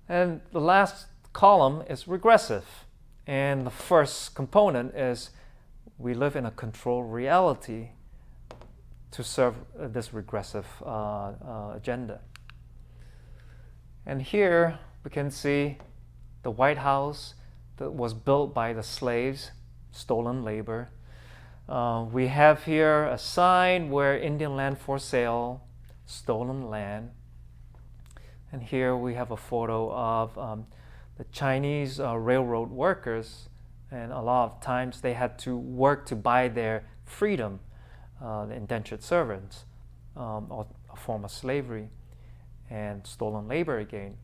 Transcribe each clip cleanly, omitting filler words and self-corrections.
And the last column is regressive. And the first component is we live in a controlled reality to serve this regressive agenda. And here we can see the White House that was built by the slaves, stolen labor. We have here a sign where Indian land for sale, stolen land. And here we have a photo of the Chinese railroad workers, and a lot of times they had to work to buy their freedom, the indentured servants, or a form of slavery, and stolen labor again.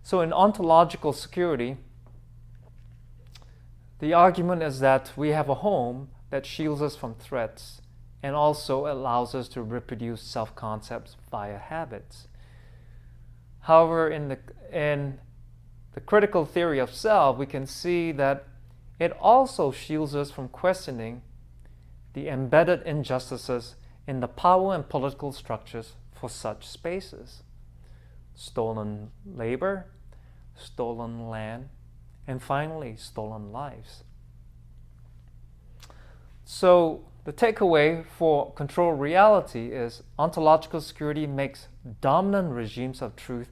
So in ontological security, the argument is that we have a home that shields us from threats and also allows us to reproduce self-concepts via habits. However, in the critical theory of self, we can see that it also shields us from questioning the embedded injustices in the power and political structures for such spaces. Stolen labor, stolen land, and finally, stolen lives. So the takeaway for controlled reality is ontological security makes dominant regimes of truth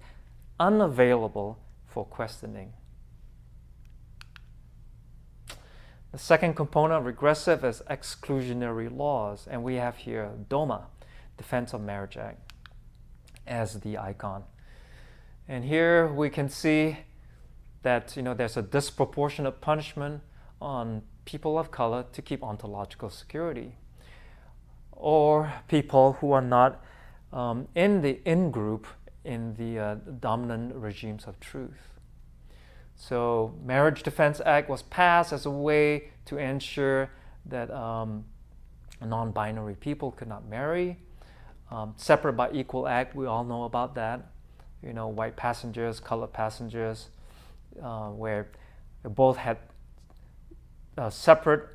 unavailable for questioning. The second component of regressive is exclusionary laws, and we have here DOMA, Defense of Marriage Act, as the icon. And here we can see that there's a disproportionate punishment on people of color to keep ontological security, or people who are not in the in-group in the dominant regimes of truth. So Marriage Defense Act was passed as a way to ensure that non-binary people could not marry. Separate by Equal Act, we all know about that. White passengers, colored passengers, where they both had separate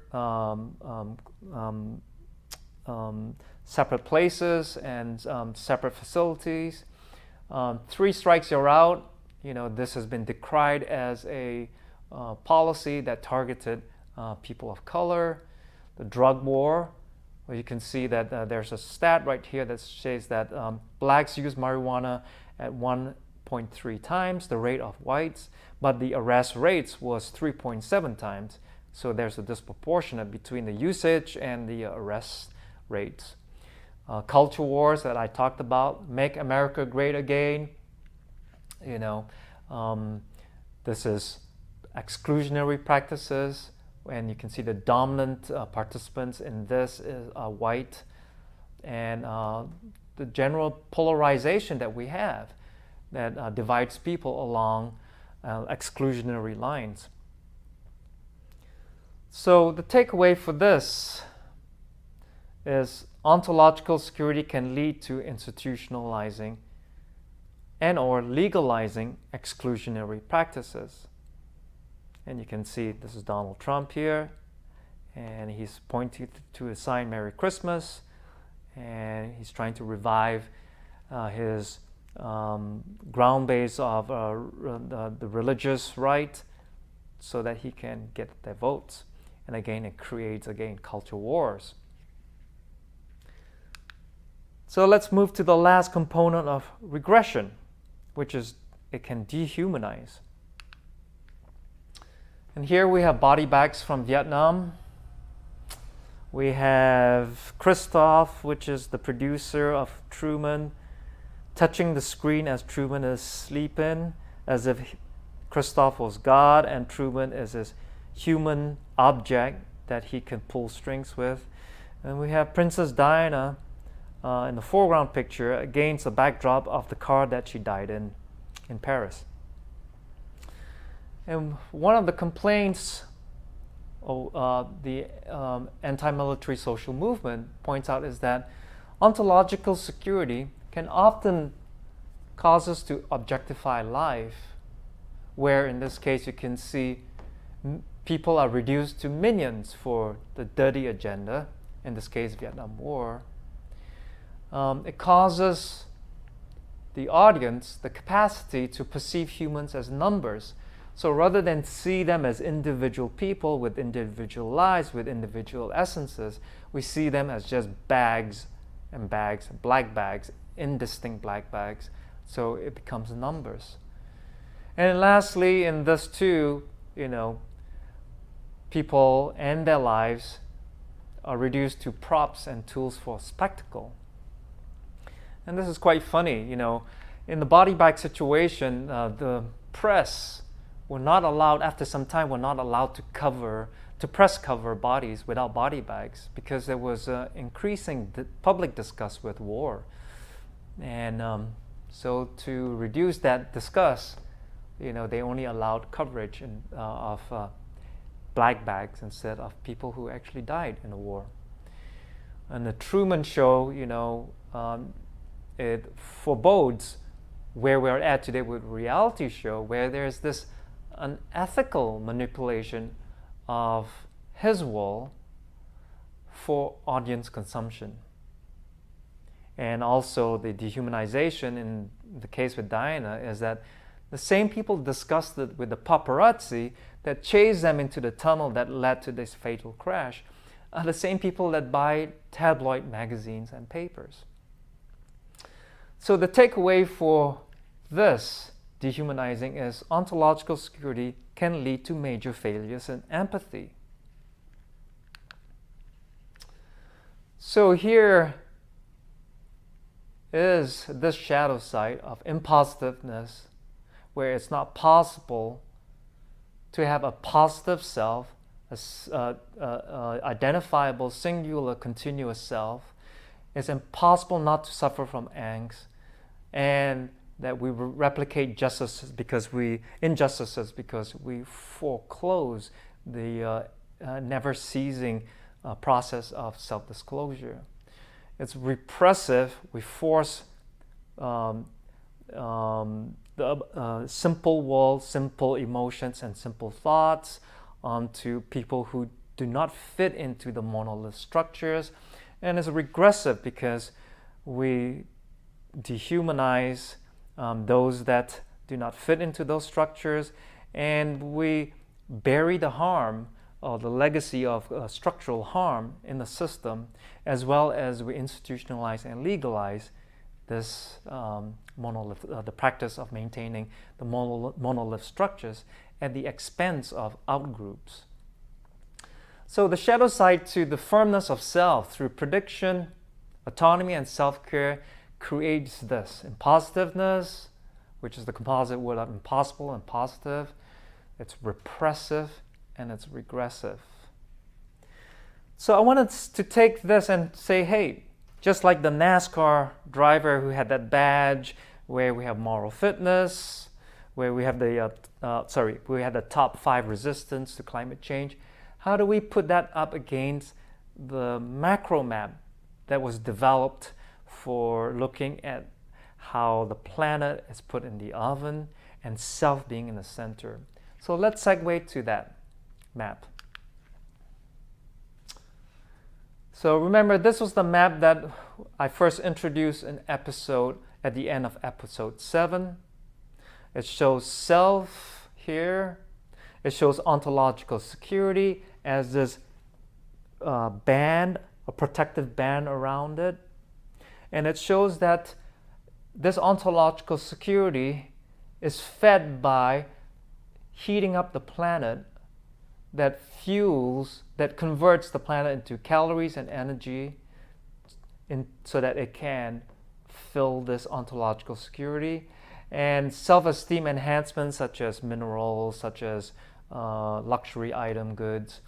separate places and separate facilities. 3 strikes, you're out. This has been decried as a policy that targeted people of color. The drug war, where you can see that there's a stat right here that says that blacks use marijuana at 1.3 times the rate of whites, but the arrest rates was 3.7 times. So there's a disproportionate between the usage and the arrest rates. Culture wars that I talked about, Make America Great Again. This is exclusionary practices, and you can see the dominant participants in this is white, and the general polarization that we have that divides people along exclusionary lines. So the takeaway for this is ontological security can lead to institutionalizing and or legalizing exclusionary practices. And you can see this is Donald Trump here, and he's pointing to his sign Merry Christmas, and he's trying to revive his ground base of the religious right so that he can get their votes. And again, it creates, culture wars. So let's move to the last component of regression, which is it can dehumanize. And here we have body bags from Vietnam. We have Christoph, which is the producer of Truman, touching the screen as Truman is sleeping, as if Christoph was God and Truman is his human object that he can pull strings with. And we have Princess Diana in the foreground picture against the backdrop of the car that she died in Paris. And one of the complaints the anti-military social movement points out is that ontological security can often cause us to objectify life, where in this case you can see people are reduced to minions for the dirty agenda, in this case Vietnam War. It causes the audience the capacity to perceive humans as numbers. So rather than see them as individual people with individual lives, with individual essences, we see them as just bags and bags, black bags, indistinct black bags. So it becomes numbers. And lastly, in this too, people and their lives are reduced to props and tools for spectacle. And this is quite funny, in the body bag situation, the press were not allowed, after some time, were not allowed to press cover bodies without body bags because there was increasing public disgust with war. And so to reduce that disgust, they only allowed coverage of black bags instead of people who actually died in the war. And the Truman Show, it forebodes where we're at today with reality show, where there's this unethical manipulation of his will for audience consumption. And also the dehumanization in the case with Diana is that the same people disgusted with the paparazzi that chased them into the tunnel that led to this fatal crash are the same people that buy tabloid magazines and papers. So the takeaway for this dehumanizing is ontological security can lead to major failures in empathy. So here is this shadow side of impositiveness, where it's not possible to have a positive self, identifiable, singular, continuous self. It's impossible not to suffer from angst, and that we replicate injustices because we foreclose the never-ceasing process of self-disclosure. It's repressive. We force the simple world, simple emotions, and simple thoughts onto people who do not fit into the monolith structures. And it's regressive because we dehumanize those that do not fit into those structures, and we bury the harm or the legacy of structural harm in the system, as well as we institutionalize and legalize this monolith, the practice of maintaining the monolith structures at the expense of outgroups. So the shadow side to the firmness of self through prediction, autonomy, and self-care creates this impositiveness, which is the composite word of impossible and positive. It's repressive and it's regressive. So I wanted to take this and say, hey, just like the NASCAR driver who had that badge where we have moral fitness, where we have we had the top 5 resistance to climate change, how do we put that up against the macro map that was developed for looking at how the planet is put in the oven and self being in the center? So let's segue to that map. So remember, this was the map that I first introduced at the end of episode 7. It shows self here. It shows ontological security as this band, a protective band around it. And it shows that this ontological security is fed by heating up the planet that converts the planet into calories and energy so that it can fill this ontological security. And self-esteem enhancements such as minerals, such as luxury item goods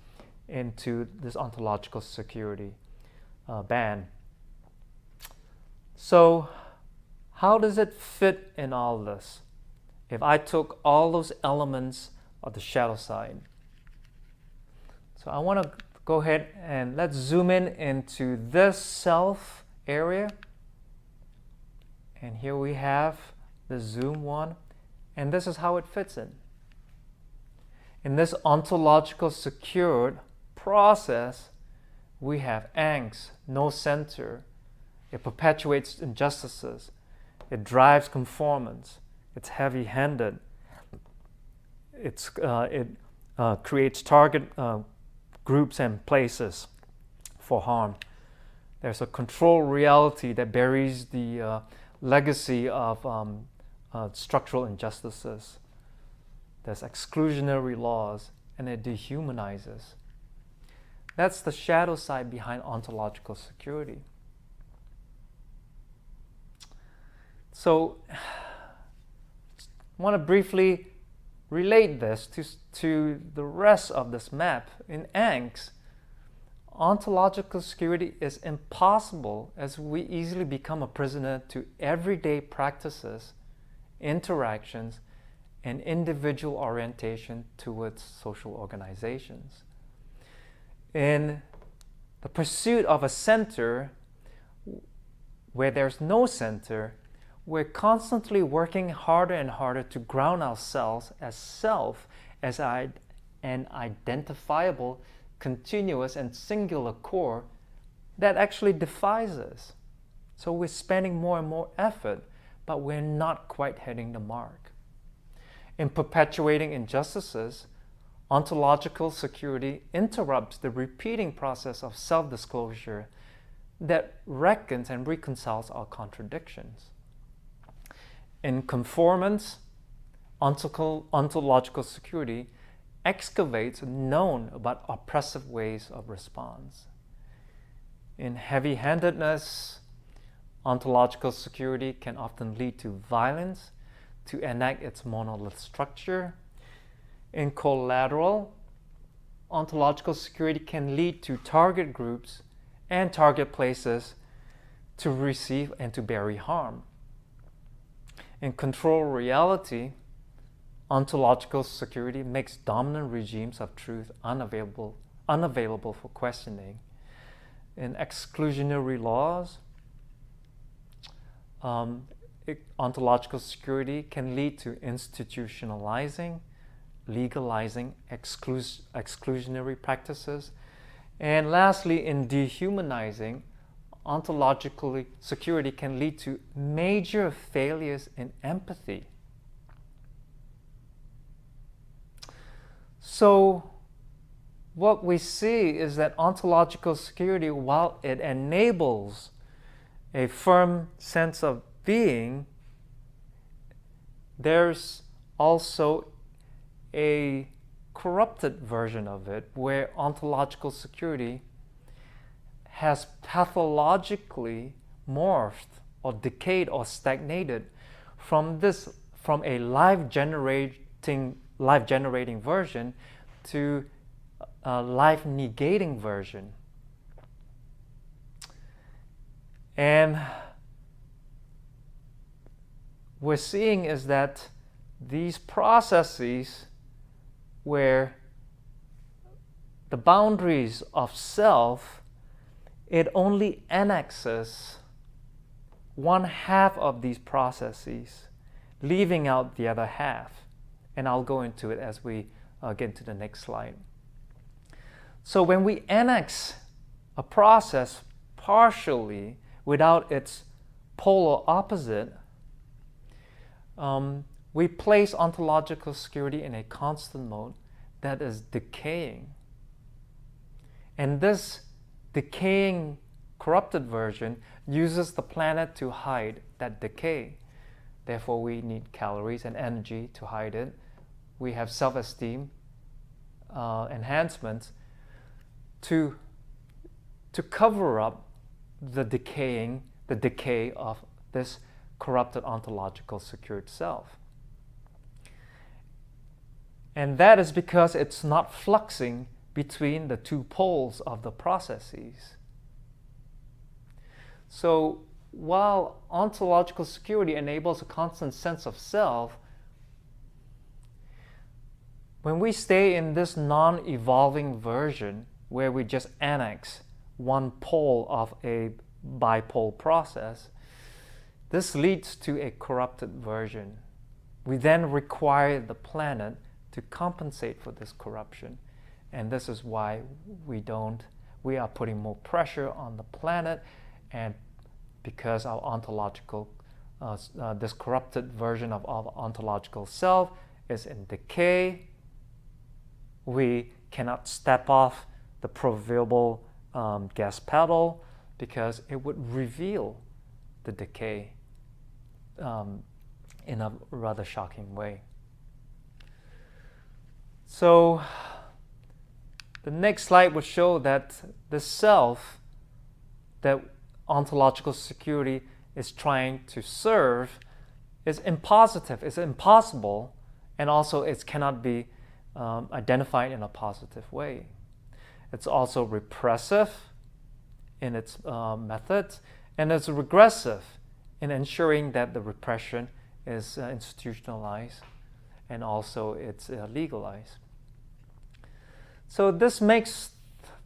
into this ontological security band. So how does it fit in all this? If I took all those elements of the shadow side. So I want to go ahead and let's zoom in into this self area. And here we have the zoom one. And this is how it fits in. In this ontological secured process, we have angst, no center. It perpetuates injustices. It drives conformance. It's heavy-handed. It creates target groups and places for harm. There's a control reality that buries the legacy of structural injustices. There's exclusionary laws, and it dehumanizes. That's the shadow side behind ontological security. So, I want to briefly relate this to the rest of this map. In angst, ontological security is impossible as we easily become a prisoner to everyday practices, interactions, and individual orientation towards social organizations. In the pursuit of a center where there's no center, we're constantly working harder and harder to ground ourselves as self, as an identifiable, continuous, and singular core that actually defies us. So we're spending more and more effort, but we're not quite hitting the mark. In perpetuating injustices, ontological security interrupts the repeating process of self-disclosure that reckons and reconciles our contradictions. In conformance, ontological security excavates known but oppressive ways of response. In heavy-handedness, ontological security can often lead to violence to enact its monolith structure. In collateral, ontological security can lead to target groups and target places to receive and to bury harm. In control reality, ontological security makes dominant regimes of truth unavailable for questioning. In exclusionary laws, ontological security can lead to institutionalizing, legalizing exclusionary practices. And lastly, in dehumanizing, ontological security can lead to major failures in empathy. So what we see is that ontological security, while it enables a firm sense of being, there's also a corrupted version of it where ontological security has pathologically morphed or decayed or stagnated from a life generating version to a life negating version. And we're seeing is that these processes where the boundaries of self, it only annexes one half of these processes, leaving out the other half. And I'll go into it as we get into the next slide. So when we annex a process partially without its polar opposite, we place ontological security in a constant mode that is decaying. And this decaying, corrupted version uses the planet to hide that decay. Therefore, we need calories and energy to hide it. We have self-esteem enhancements to cover up the decay of this corrupted ontological secured self. And that is because it's not fluxing between the two poles of the processes. So while ontological security enables a constant sense of self, when we stay in this non-evolving version where we just annex one pole of a bipole process, this leads to a corrupted version. We then require the planet to compensate for this corruption. And this is why we are putting more pressure on the planet, and because our ontological this corrupted version of our ontological self is in decay. We cannot step off the proverbial gas pedal because it would reveal the decay in a rather shocking way. So the next slide would show that the self that ontological security is trying to serve is impositive, it's impossible, and also it cannot be identified in a positive way. It's also repressive in its methods, and it's regressive in ensuring that the repression is institutionalized and also it's legalized. So this makes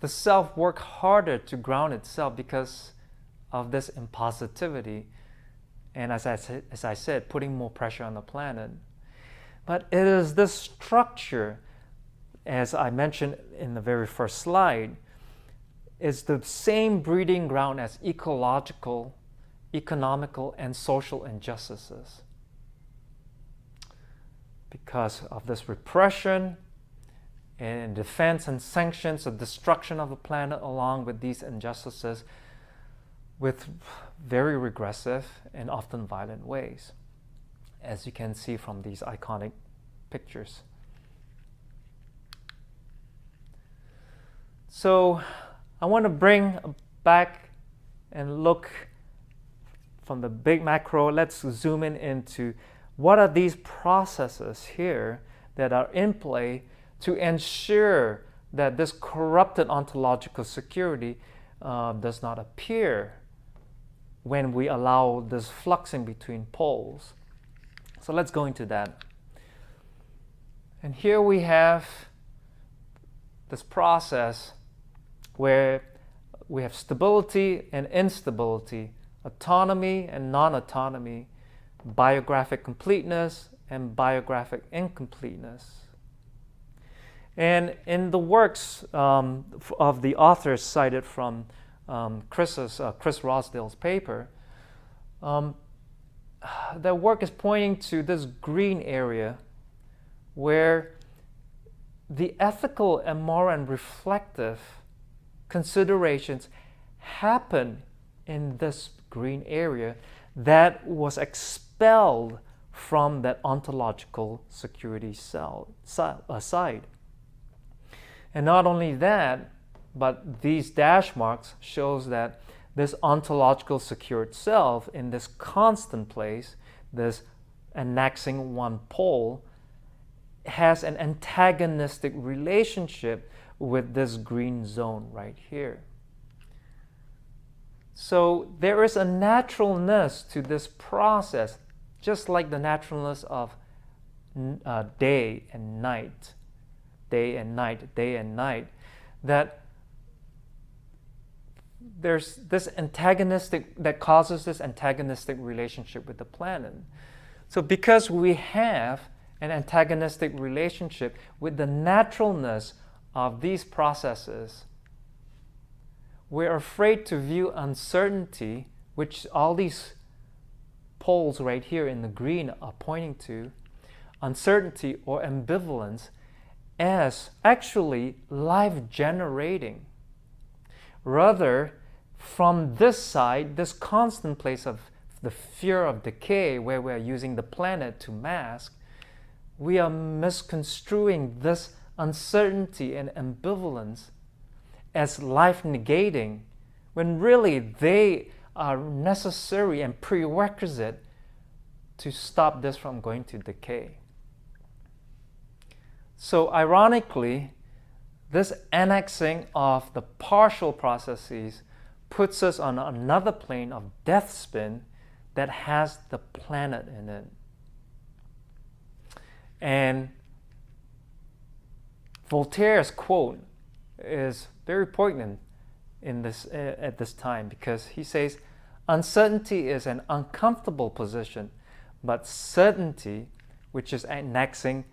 the self work harder to ground itself because of this impositivity, and as I said, putting more pressure on the planet. But it is this structure, as I mentioned in the very first slide, is the same breeding ground as ecological, economical, and social injustices. Because of this repression and defense and sanctions, the destruction of the planet along with these injustices with very regressive and often violent ways, as you can see from these iconic pictures. So I want to bring back and look from the big macro. Let's zoom in into what are these processes here that are in play to ensure that this corrupted ontological security does not appear when we allow this fluxing between poles. So let's go into that. And here we have this process where we have stability and instability, autonomy and non-autonomy, biographic completeness and biographic incompleteness. And in the works of the authors cited from Chris Rosdale's paper, their work is pointing to this green area where the ethical and moral and reflective considerations happen in this green area that was expelled from that ontological security side. And not only that, but these dash marks shows that this ontological secured self in this constant place, this annexing one pole, has an antagonistic relationship with this green zone right here. So there is a naturalness to this process, just like the naturalness of day and night, that there's this antagonistic, that causes this antagonistic relationship with the planet. So because we have an antagonistic relationship with the naturalness of these processes, we're afraid to view uncertainty, which all these poles right here in the green are pointing to, uncertainty or ambivalence, as actually life-generating. Rather, from this side, this constant place of the fear of decay, where we are using the planet to mask, we are misconstruing this uncertainty and ambivalence as life-negating, when really they are necessary and prerequisite to stop this from going to decay. So ironically, this annexing of the partial processes puts us on another plane of death spin that has the planet in it. And Voltaire's quote is very poignant in this at this time, because he says, "Uncertainty is an uncomfortable position, but certainty, which is annexing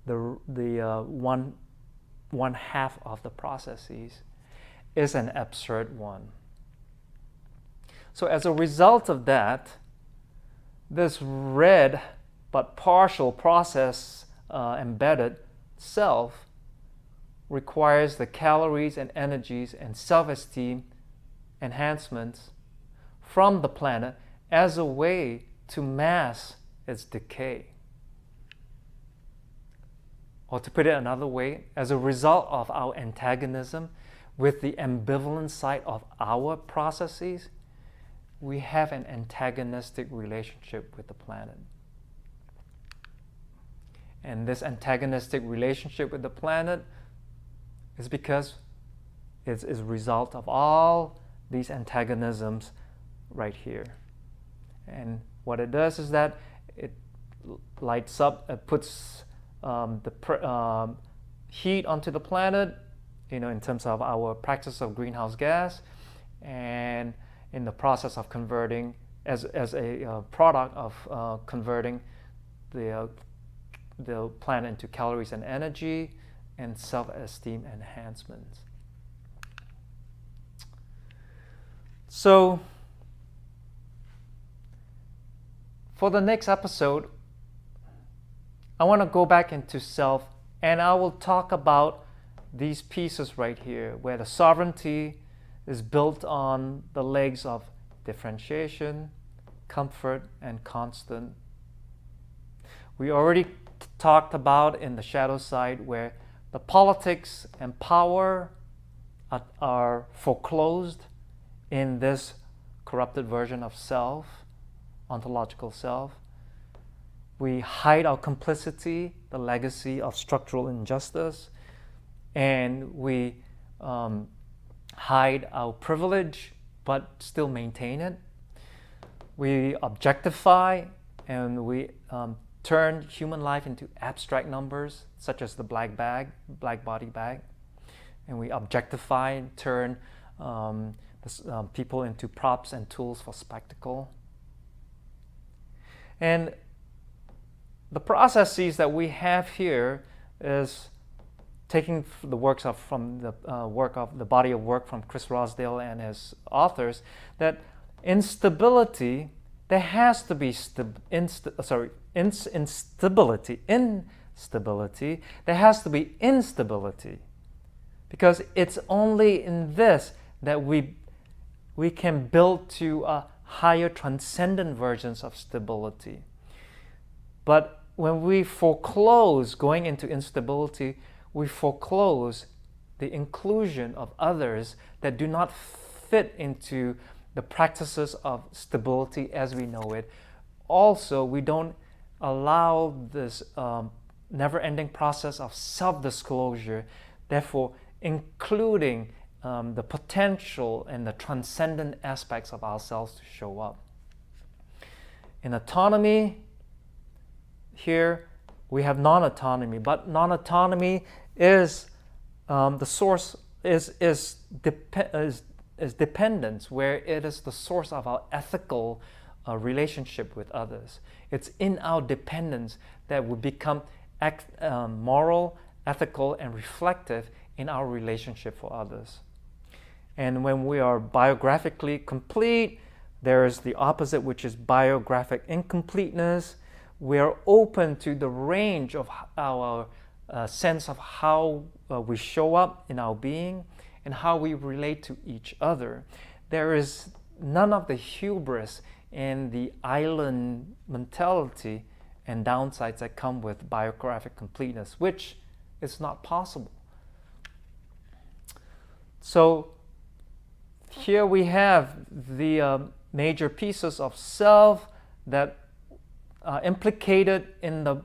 the one half of the processes, is an absurd one." So as a result of that, This red but partial process embedded self requires the calories and energies and self-esteem enhancements from the planet as a way to mask its decay. Or to put it another way, as a result of our antagonism with the ambivalent side of our processes, we have an antagonistic relationship with the planet. And this antagonistic relationship with the planet is because it's a result of all these antagonisms right here. And what it does is that it lights up, it puts the heat onto the planet, in terms of our practice of greenhouse gas, and in the process of converting, as a product of converting the planet into calories and energy and self-esteem enhancements. So, for the next episode, I want to go back into self, and I will talk about these pieces right here, where the sovereignty is built on the legs of differentiation, comfort, and constant. We already talked about in the shadow side where the politics and power are foreclosed in this corrupted version of self, ontological self. We hide our complicity, the legacy of structural injustice, and we hide our privilege but still maintain it. We objectify and we turn human life into abstract numbers, such as the black body bag, and we objectify and turn people into props and tools for spectacle. And the processes that we have here is taking the works from the body of work from Chris Rosdale and his authors, that instability, there has to be instability, there has to be instability, because it's only in this that we can build to higher transcendent versions of stability. But when we foreclose going into instability, we foreclose the inclusion of others that do not fit into the practices of stability as we know it. Also, we don't allow this never-ending process of self-disclosure, therefore including the potential and the transcendent aspects of ourselves to show up. In autonomy, here we have non-autonomy, but non-autonomy is the source is dependence, where it is the source of our ethical relationship with others. It's in our dependence that we become moral, ethical, and reflective in our relationship for others. And when we are biographically complete, there is the opposite, which is biographic incompleteness. We are open to the range of our sense of how we show up in our being and how we relate to each other. There is none of the hubris and the island mentality and downsides that come with biographic completeness, which is not possible. So here we have the major pieces of self that implicated in the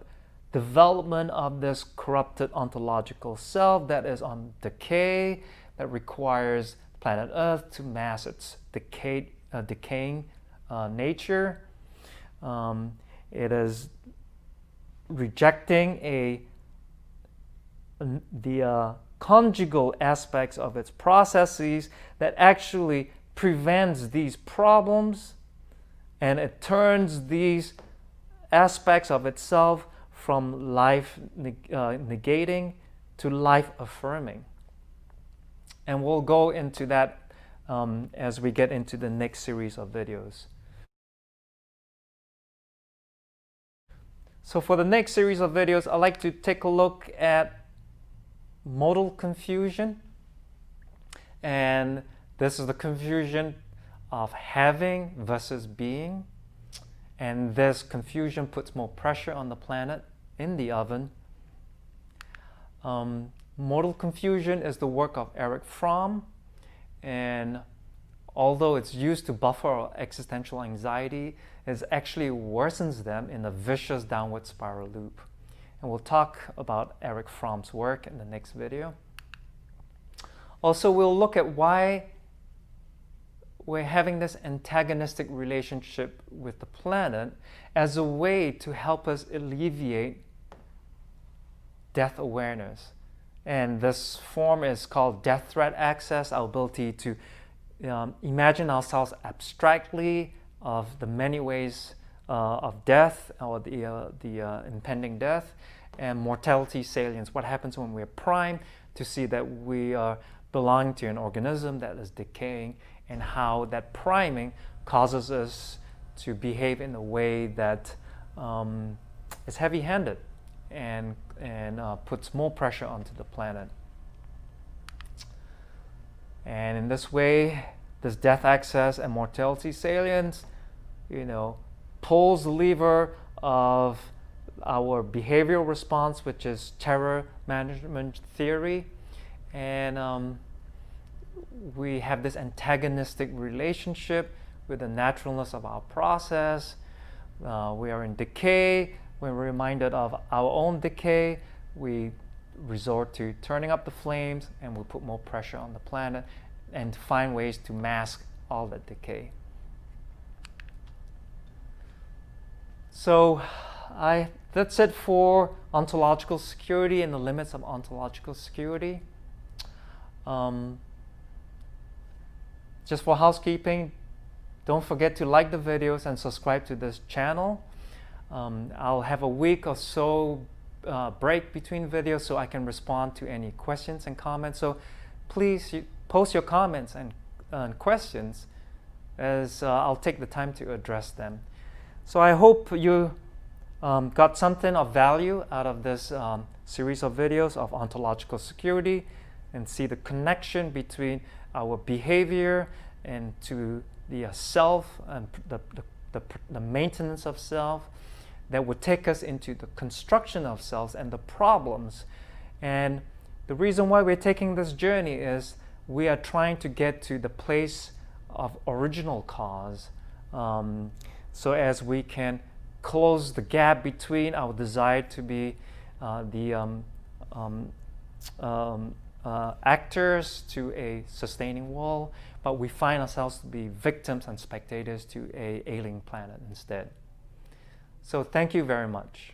development of this corrupted ontological self that is on decay, that requires planet Earth to mask its decaying nature. It is rejecting the conjugal aspects of its processes that actually prevents these problems, and it turns these aspects of itself from life negating to life affirming. And we'll go into that as we get into the next series of videos. So for the next series of videos, I'd like to take a look at modal confusion. And this is the confusion of having versus being. And this confusion puts more pressure on the planet in the oven. Modal confusion is the work of Erich Fromm. And although it's used to buffer our existential anxiety, it actually worsens them in a vicious downward spiral loop. And we'll talk about Erich Fromm's work in the next video. Also, we'll look at why we're having this antagonistic relationship with the planet as a way to help us alleviate death awareness. And this form is called death threat access, our ability to imagine ourselves abstractly of the many ways of death or the impending death, and mortality salience, what happens when we're primed to see that we belong to an organism that is decaying, and how that priming causes us to behave in a way that is heavy-handed and puts more pressure onto the planet. And in this way, this death access and mortality salience, pulls the lever of our behavioral response, which is terror management theory. And we have this antagonistic relationship with the naturalness of our process. We are in decay. When we're reminded of our own decay, we resort to turning up the flames, and we put more pressure on the planet and find ways to mask all that decay. So that's it for ontological security and the limits of ontological security. Just for housekeeping, don't forget to like the videos and subscribe to this channel. I'll have a week or so break between videos so I can respond to any questions and comments. So please post your comments and questions, as I'll take the time to address them. So I hope you got something of value out of this series of videos of ontological security, and see the connection between our behavior and to the self and the maintenance of self that would take us into the construction of selves and the problems. And the reason why we're taking this journey is we are trying to get to the place of original cause, so as we can close the gap between our desire to be actors to a sustaining world, but we find ourselves to be victims and spectators to an alien planet instead. So thank you very much.